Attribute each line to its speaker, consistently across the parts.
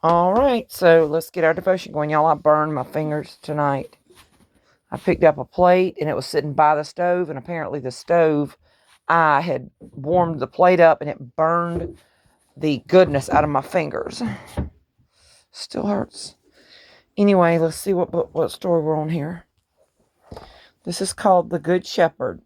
Speaker 1: All right, so let's get our devotion going. Y'all, I burned my fingers tonight. I picked up a plate and it was sitting by the stove, and apparently the stove, I had warmed the plate up and it burned the goodness out of my fingers. Still hurts. Anyway, let's see what story we're on here. This is called The Good Shepherd.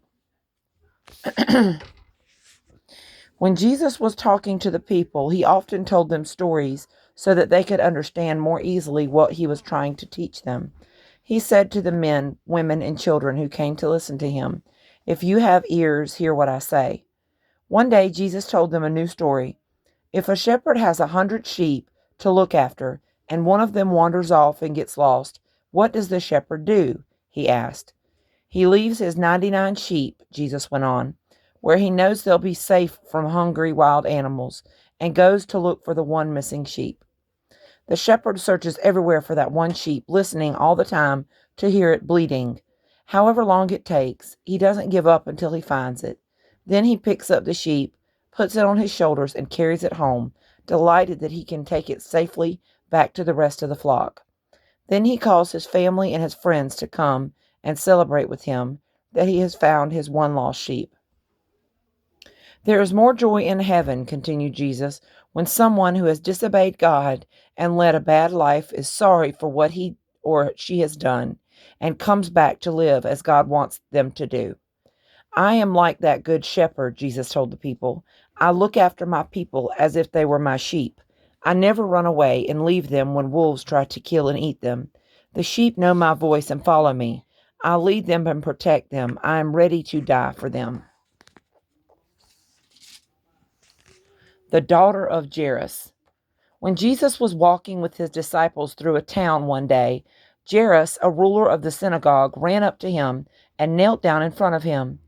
Speaker 1: When Jesus was talking to the people, he often told them stories so that they could understand more easily what he was trying to teach them. He said to the men, women, and children who came to listen to him, "If you have ears, hear what I say." One day, Jesus told them a new story. If a shepherd has 100 sheep to look after, and one of them wanders off and gets lost, what does the shepherd do? He asked. He leaves his 99 sheep, Jesus went on, where he knows they'll be safe from hungry wild animals, and goes to look for the one missing sheep. The shepherd searches everywhere for that one sheep, listening all the time to hear it bleating. However long it takes, he doesn't give up until he finds it. Then he picks up the sheep, puts it on his shoulders, and carries it home, delighted that he can take it safely back to the rest of the flock. Then he calls his family and his friends to come and celebrate with him that he has found his one lost sheep. There is more joy in heaven, continued Jesus, when someone who has disobeyed God and led a bad life is sorry for what he or she has done and comes back to live as God wants them to do. I am like that good shepherd, Jesus told the people. I look after my people as if they were my sheep. I never run away and leave them when wolves try to kill and eat them. The sheep know my voice and follow me. I lead them and protect them. I am ready to die for them. The daughter of Jairus. When Jesus was walking with his disciples through a town one day, Jairus, a ruler of the synagogue, ran up to him and knelt down in front of him.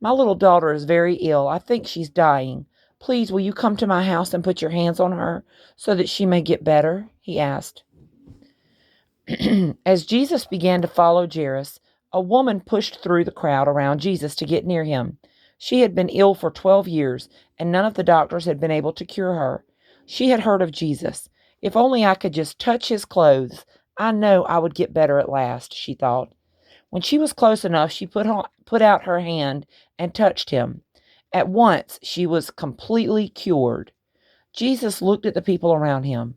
Speaker 1: My little daughter is very ill. I think she's dying. Please, will you come to my house and put your hands on her so that she may get better? He asked. As Jesus began to follow Jairus, a woman pushed through the crowd around Jesus to get near him. She had been ill for 12 years, and none of the doctors had been able to cure her. She had heard of Jesus. If only I could just touch his clothes, I know I would get better at last, she thought. When she was close enough, she put out her hand and touched him. At once, she was completely cured. Jesus looked at the people around him.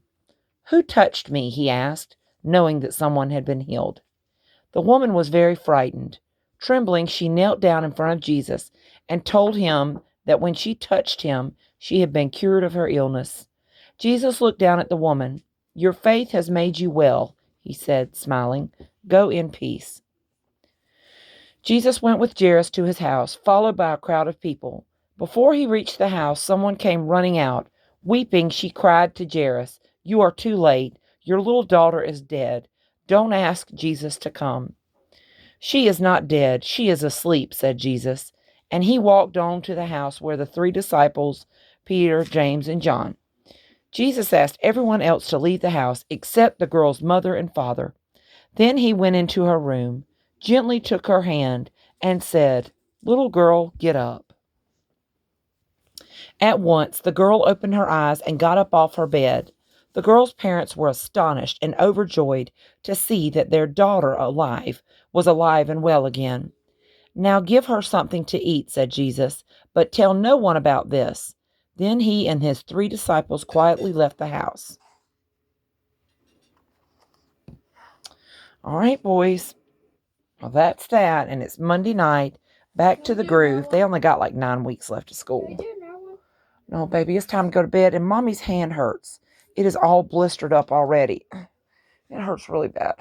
Speaker 1: Who touched me? He asked, knowing that someone had been healed. The woman was very frightened. Trembling, she knelt down in front of Jesus and told him that when she touched him, she had been cured of her illness. Jesus looked down at the woman. Your faith has made you well, he said, smiling. Go in peace. Jesus went with Jairus to his house, followed by a crowd of people. Before he reached the house, someone came running out. Weeping, she cried to Jairus, You are too late. Your little daughter is dead. Don't ask Jesus to come. She is not dead. She is asleep, said Jesus. And he walked on to the house where the 3 disciples, Peter, James, and John. Jesus asked everyone else to leave the house except the girl's mother and father. Then he went into her room, gently took her hand, and said, Little girl, get up. At once, the girl opened her eyes and got up off her bed. The girl's parents were astonished and overjoyed to see that their daughter was alive and well again. Now give her something to eat, said Jesus, but tell no one about this. Then he and his 3 disciples quietly left the house. All right, boys. Well, that's that, and it's Monday night. Back to the groove. They only got like 9 weeks left of school. No, baby, it's time to go to bed, and Mommy's hand hurts. It is all blistered up already. It hurts really bad.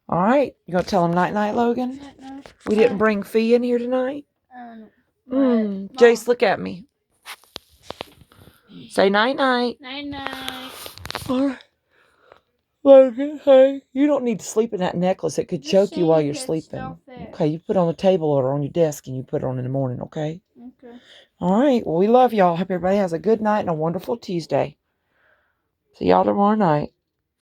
Speaker 1: All right, you gonna tell him night-night, Logan? We didn't bring Fee in here tonight? Jace, look at me. Say night-night.
Speaker 2: Night-night.
Speaker 1: All right. Logan, hey, you don't need to sleep in that necklace. It could choke you while you're sleeping. Okay, you put it on the table or on your desk and you put it on in the morning, okay?
Speaker 2: Okay.
Speaker 1: All right, well, we love y'all. Hope everybody has a good night and a wonderful Tuesday. See y'all tomorrow night.